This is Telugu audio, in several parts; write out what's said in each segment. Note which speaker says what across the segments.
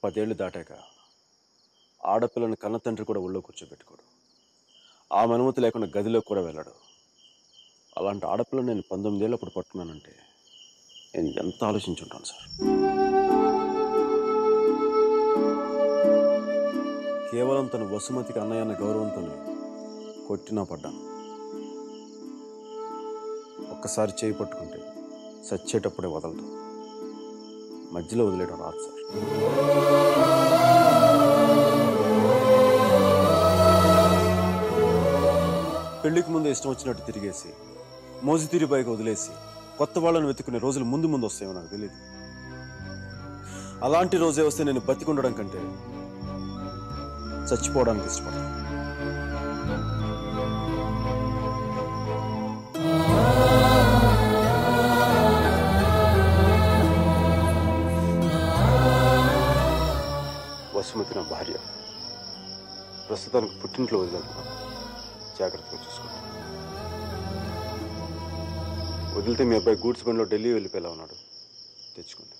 Speaker 1: 10 ఏళ్ళు దాటాక ఆడపిల్లని కన్న తండ్రి కూడా ఒళ్ళో కూర్చోబెట్టుకోడు. ఆమె అనుమతి లేకుండా గదిలో కూడా వెళ్ళాడు. అలాంటి ఆడపిల్లని నేను 19 ఏళ్ళప్పుడు పట్టుకున్నానంటే నేను ఎంత ఆలోచించుంటాను సార్. కేవలం తన వసుమతికి అన్నయ్య అన్న గౌరవంతోనే కొట్టినా పడ్డాను. ఒక్కసారి చేయి పట్టుకుంటే చచ్చేటప్పుడే వదలదు. మధ్యలో వదిలేయడం రాదు సార్. పెళ్లికి ముందు ఇష్టం వచ్చినట్టు తిరిగేసి మోజుతీరి బైక్ వదిలేసి కొత్త వాళ్ళని వెతుకునే రోజులు ముందు ముందు వస్తాయో నాకు తెలియదు. అలాంటి రోజే వస్తే నేను బతికుండడం కంటే చచ్చిపోవడానికి ఇష్టపడతాను. వసుమతి నా భార్య. ప్రస్తుతానికి పుట్టింట్లో వదిలేస్తున్నాను. జాగ్రత్తగా చూసుకోండి. వదిలితే మీ అబ్బాయి గూడ్స్ బండిలో ఢిల్లీ వెళ్ళిపోయేలా ఉన్నాడు. తెచ్చుకోండి.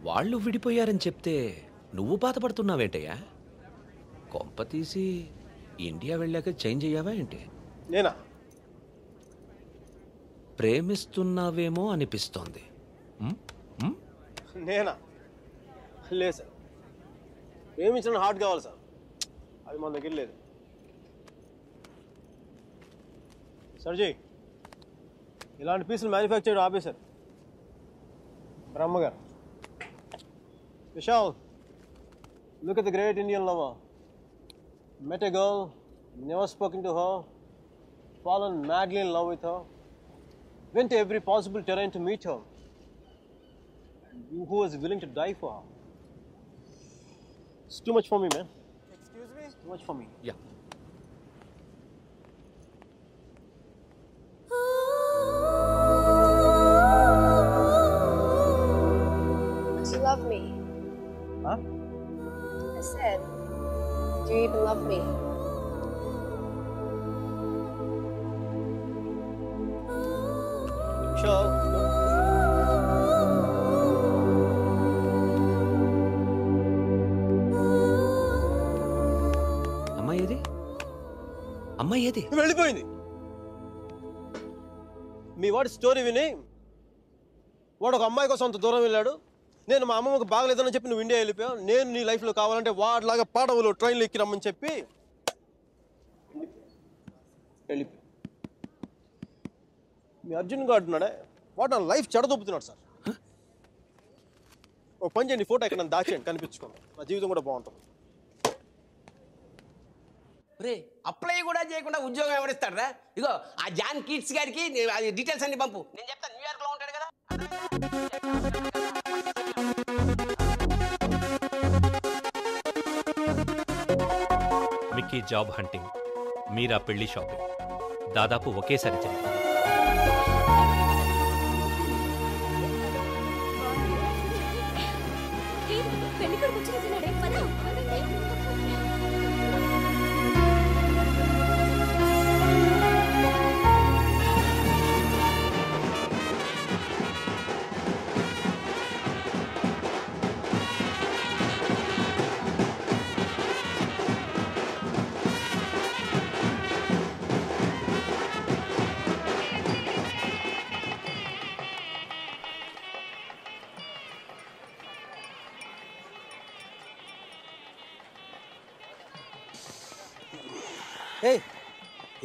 Speaker 2: వాళ్ళు విడిపోయారని చెప్తే నువ్వు బాధపడుతున్నావేంటయ్యా? కొంప తీసి ఇండియా వెళ్ళాక చేంజ్ అయ్యావా ఏంటి?
Speaker 3: నేనా?
Speaker 2: ప్రేమిస్తున్నావేమో అనిపిస్తోంది.
Speaker 3: నేనా? లేదు సార్. ప్రేమించడం హార్ట్ కావాలి సార్. అది మన దగ్గర లేదు. సర్జీ, ఇలాంటి పీసులు మ్యానుఫ్యాక్చర్ ఆపేశారు బ్రహ్మగారు. Vishal, look at the great Indian lover. Met a girl, never spoken to her, fallen madly in love with her, went to every possible terrain to meet her, and you who was willing to die for her. It's too much for me, man.
Speaker 4: Excuse me?
Speaker 3: It's too much for me.
Speaker 2: Yeah.
Speaker 5: Do you love me?
Speaker 3: Huh?
Speaker 5: I said, do you even love me?
Speaker 3: Sure.
Speaker 2: అమ్మాయి ఏది? అమ్మాయి ఏది?
Speaker 3: వెళ్ళిపోయింది. మీ వాడి స్టోరీ విని వాడు ఒక అమ్మాయి కోసం అంత దూరం వెళ్ళాడు. నేను మా అమ్మమ్మకు బాగలేదని చెప్పి నువ్వు ఇండియా వెళ్ళిపోయావు. నేను నీ లైఫ్లో కావాలంటే వాడిలాగా పాడవులు ట్రైన్లో ఎక్కి రమ్మని చెప్పి వెళ్ళిపోయి మీ అర్జున్ గారు అంటున్నాడే, వాడు నా లైఫ్ చెడదొప్పుతున్నాడు సార్. ఒక పని చేయండి, ఫోటో ఎక్కడ నన్ను దాచేయండి, కనిపించుకోండి. నా జీవితం కూడా బాగుంటుంది.
Speaker 6: రే, అప్లై కూడా చేయకుండా ఉద్యోగం ఎవరిస్తాడరా? ఇగో ఆ జాన్ కిడ్స్ గారికి అది డీటెయిల్స్ అన్ని పంపు. నేను చెప్తాను, న్యూయార్క్లో ఉంటాడు కదా.
Speaker 7: మిక్కీ జాబ్ హంటింగ్, మీరా పెళ్లి షాపింగ్ దాదాపు ఒకేసారి జరిగింది.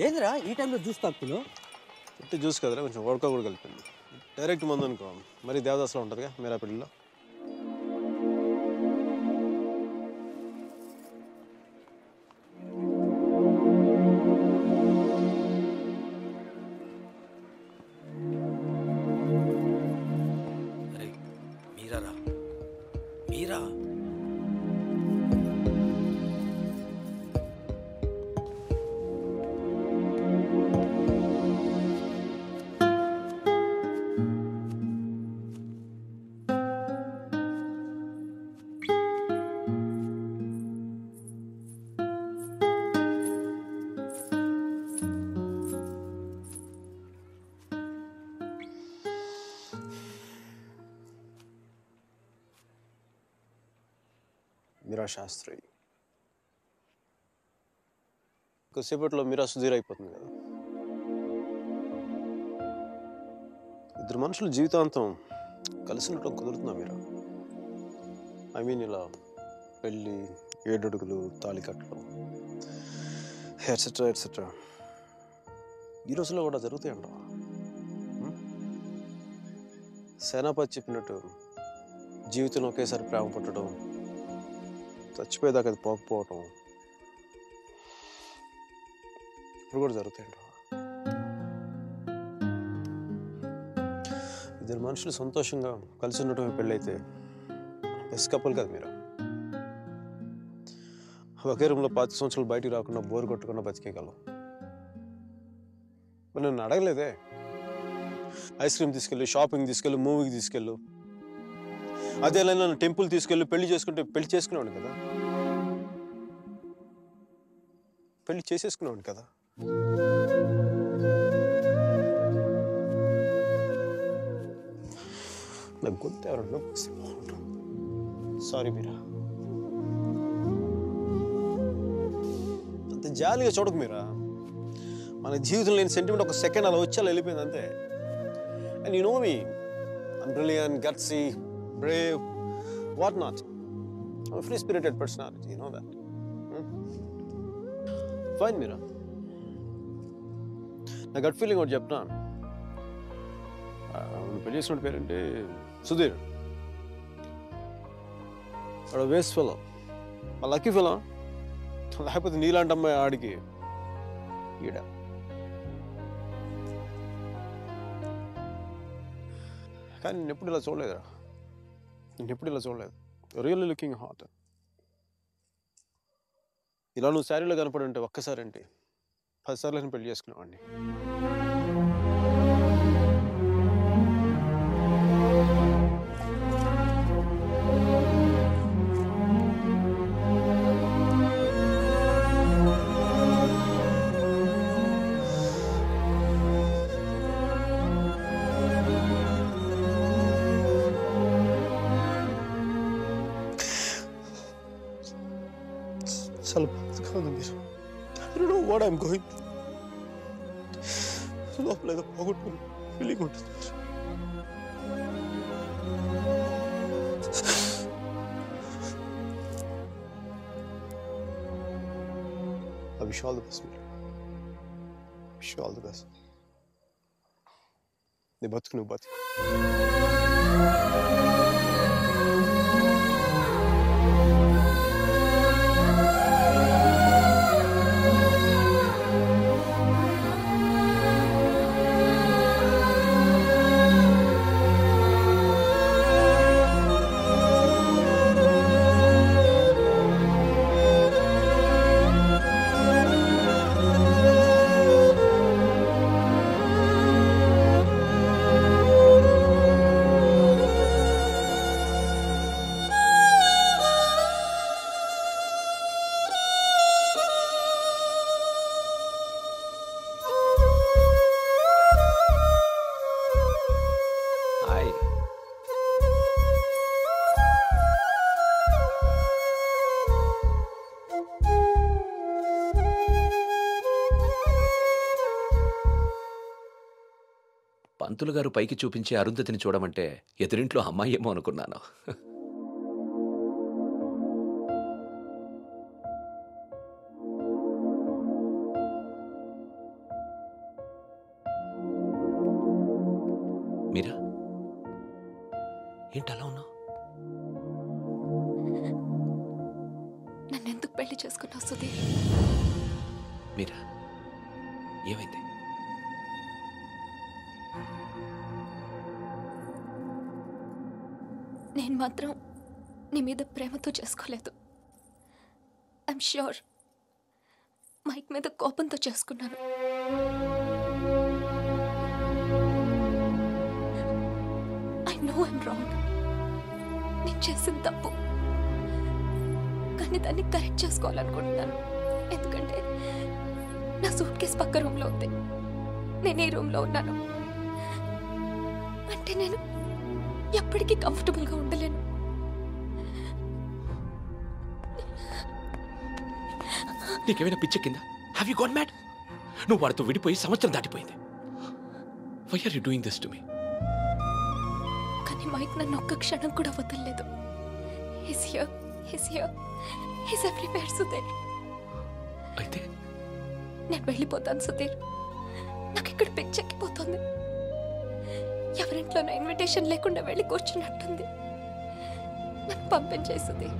Speaker 8: ఏందిరా ఈ టైంలో జ్యూస్ తాగుతున్నావు?
Speaker 3: అంటే జ్యూస్ కదరా, కొంచెం వడక కూడా కలిపింది. డైరెక్ట్ మందు అనుకో, మరి దేవదాస్లో ఉంటుందిగా మీరా పెళ్ళిలో.
Speaker 2: అరే మీరా రా, మీరా.
Speaker 3: మీరా శాస్త్రి. కొద్దిసేపట్లో మీరా సుధీర్ అయిపోతుంది కదా. ఇద్దరు మనుషులు జీవితాంతం కలిసి ఉండటం కుదురుతుందా మీరా? ఐ మీన్ ఇలా పెళ్ళి, 7 అడుగులు, తాళి కట్టడం, ఎట్సెట్రా ఎట్సెట్రా ఈ రోజుల్లో కూడా జరుగుతాయంటావా? సేనాపతి చెప్పినట్టు జీవితంలో ఒకేసారి ప్రేమ పుట్టడం, చచ్చిపోయేదాకా అది పోకపోవటం ఇప్పుడు కూడా జరుగుతాయంటావా? ఇద్దరు మనుషులు సంతోషంగా కలిసి ఉండటమే పెళ్ళైతే బెస్ట్ కపుల్ కదా మీరు. ఒకే రూమ్లో 25 సంవత్సరాలు బయటికి రాకుండా బోర్ కొట్టకుండా బతికేయగలం. మరి నన్ను అడగలేదే, ఐస్ క్రీమ్ తీసుకెళ్ళు, షాపింగ్ తీసుకెళ్ళు, మూవీకి తీసుకెళ్ళు, అదే నన్ను టెంపుల్ తీసుకెళ్ళు, పెళ్లి చేసుకుంటే పెళ్లి చేసుకునేవాడు కదా, పెళ్లి చేసేసుకునేవాడు కదా. నాకు గొంతు ఎవరన్నా సారీ మీరా, అంత జాలిగా చూడకు మీరా. మన జీవితంలో లేని సెంటిమెంట్ ఒక సెకండ్ అలా వచ్చి అలా వెళ్ళిపోయింది అంతే. And you know me, I'm brilliant, gutsy, brave, what not. I'm a free-spirited personality, you know that. Fine, Mira. నా గట్ ఫీలింగ్ ఒకటి చెప్తా. పెళ్లి చేసిన పేరేంటి? సుధీర్. వాడు వేస్ట్ ఫెలో, మా లక్కీ ఫెలో. లేకపోతే నీలాంటి అమ్మాయి ఆడికి ఈడ. కానీ నేను ఎప్పుడు ఇలా చూడలేదురా, నేను ఎప్పుడు ఇలా చూడలేదు. Really looking hot. ఇలా నువ్వు శారీలో కనపడి ఉంటే ఒక్కసారి అంటే 10 సార్లు నేను పెళ్లి చేసుకునేవాడిని. చాలా బాధగా ఉంది మీరు. I don't know what I'm going through. లోపల ఏదో పోగొట్టుకుని ఫీలింగ్ ఉంటుంది. I wish you all the best, Mira. Wish you all the best. నీ బతుకు నువ్వు బతుకు.
Speaker 2: పంతులు గారు పైకి చూపించి అరుంధతిని చూడమంటే ఎదురింట్లో అమ్మాయి ఏమో అనుకున్నాను. మీరా ఏంటలా ఉన్నావు?
Speaker 4: నన్నెందుకు పెళ్లి చేసుకున్నావు సుధీర్?
Speaker 2: మీరా ఏమైంది?
Speaker 4: నేను మాత్రం నీ మీద ప్రేమతో చేసుకోలేదు. ఐఎమ్ ష్యూర్ మైక్ మీద కోపంతో చేసుకున్నాను. I know I'm wrong. నేను చేసిన తప్పు, కానీ దాన్ని కరెక్ట్ చేసుకోవాలనుకుంటున్నాను. ఎందుకంటే నా సూట్ కేసు పక్క రూమ్లో ఉంది, నేను ఈ రూమ్లో ఉన్నాను. అంటే నేను ఎప్పటికీ కంఫర్టబుల్గా ఉండలేను.
Speaker 2: నీకేమైనా పిచ్చెక్కిందా? Have you got mad? నువ్వు వాడితో విడిపోయి సంవత్సరం దాటిపోయింది. Why are you doing this to me?
Speaker 4: కానీ మైక్ నన్ను ఒక్క క్షణం కూడా వదలలేదు. He's here. He's everywhere, Sudheer.
Speaker 2: అయితే
Speaker 4: నేను వెళ్ళిపోతాను సుధీర్. నాకు ఇక్కడ పిచ్చెక్కిపోతుంది. ఎవరింట్లోనో ఇన్విటేషన్ లేకుండా వెళ్ళి కూర్చున్నట్టుంది. నన్ను పంపించేయి సుధీర్.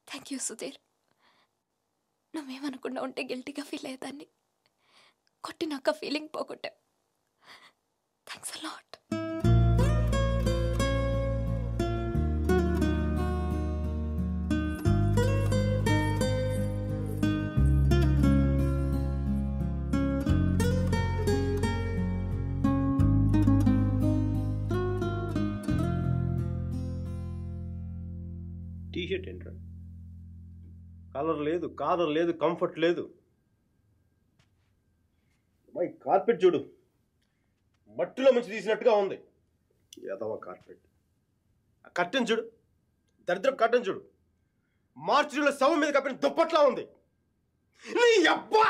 Speaker 4: Thank you Sudheer. నువ్వేమనుకుండా ఉంటే గిల్టీగా ఫీల్ అయ్యేదాన్ని. కొట్టినాక ఫీలింగ్ పోగొట్టా. Thanks a lot.
Speaker 3: టీషర్ట్ ఏంట్రా? కలర్ లేదు, కాలర్ లేదు, కంఫర్ట్ లేదు. మై కార్పెట్ చూడు, మట్టిలో మంచి తీసినట్టుగా ఉంది. ఏదవ కార్పెట్. ఆ కర్టెన్ చూడు, దరిద్రపు కర్టెన్ చూడు, మార్చిలో శవం మీద కప్పిన దుప్పట్లా ఉంది. నీ అబ్బా!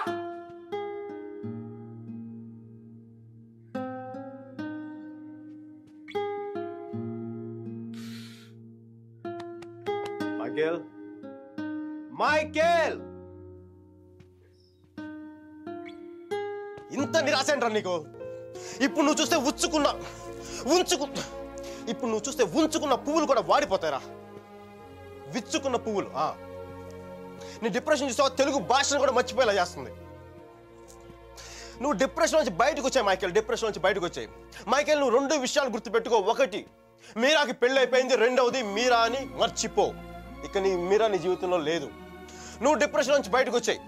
Speaker 3: మైకేల్, ఇంత నిరాశ ఏంట్రా నీకు? ఇప్పుడు నువ్వు చూస్తే ఉంచుకున్న పువ్వులు కూడా వాడిపోతారా? విచ్చుకున్న పువ్వులు. నీ డిప్రెషన్ చూసావా? తెలుగు భాషను కూడా మర్చిపోయేలా చేస్తుంది. నువ్వు డిప్రెషన్ నుంచి బయటకు వచ్చాయి మైకేల్. మైకేల్, నువ్వు 2 విషయాలు గుర్తుపెట్టుకో. 1, మీరాకి పెళ్ళి అయిపోయింది. 2వది, మీరా అని మర్చిపో. ఇక నీ మీరా నీ జీవితంలో లేదు. నువ్వు డిప్రెషన్ నుంచి బయటకు వచ్చాయి.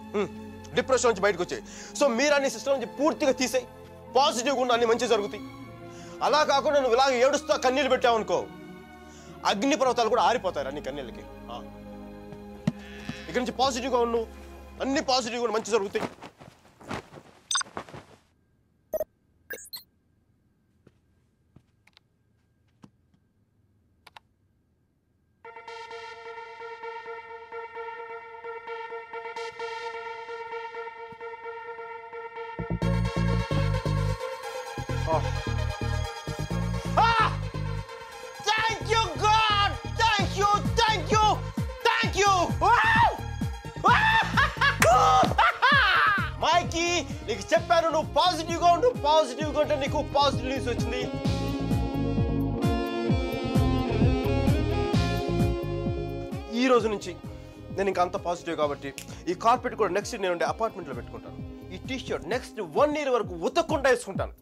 Speaker 3: సో మీరా నీ సిస్టమ్ నుంచి పూర్తిగా తీసేయి. పాజిటివ్గా ఉన్న అన్ని మంచి జరుగుతాయి. అలా కాకుండా నువ్వు ఇలాగ ఏడుస్తా కన్నీళ్ళు పెట్టావు అనుకో, అగ్ని పర్వతాలు కూడా ఆరిపోతాయి అన్ని కన్నీళ్ళకి. ఇక్కడి నుంచి పాజిటివ్గా ఉన్నావు, అన్ని పాజిటివ్గా ఉన్న మంచి జరుగుతాయి. Thank you, God! Thank you! మైకీ, నీకు చెప్పాను నువ్వు పాజిటివ్గా ఉంటే నీకు పాజిటివ్ న్యూస్ వచ్చింది. ఈ రోజు నుంచి నేను ఇంకా అంత పాజిటివ్ కాబట్టి ఈ కార్పెట్ కూడా నెక్స్ట్ నేను ఉండే అపార్ట్మెంట్లో పెట్టుకుంటాను. ఈ టీ షర్ట్ నెక్స్ట్ 1 year వరకు ఉతక్కుండా వేసుకుంటాను.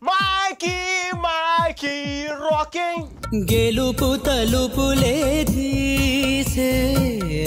Speaker 3: మైకీ రాకింగ్.
Speaker 8: గెలుపు తలుపులే తీసే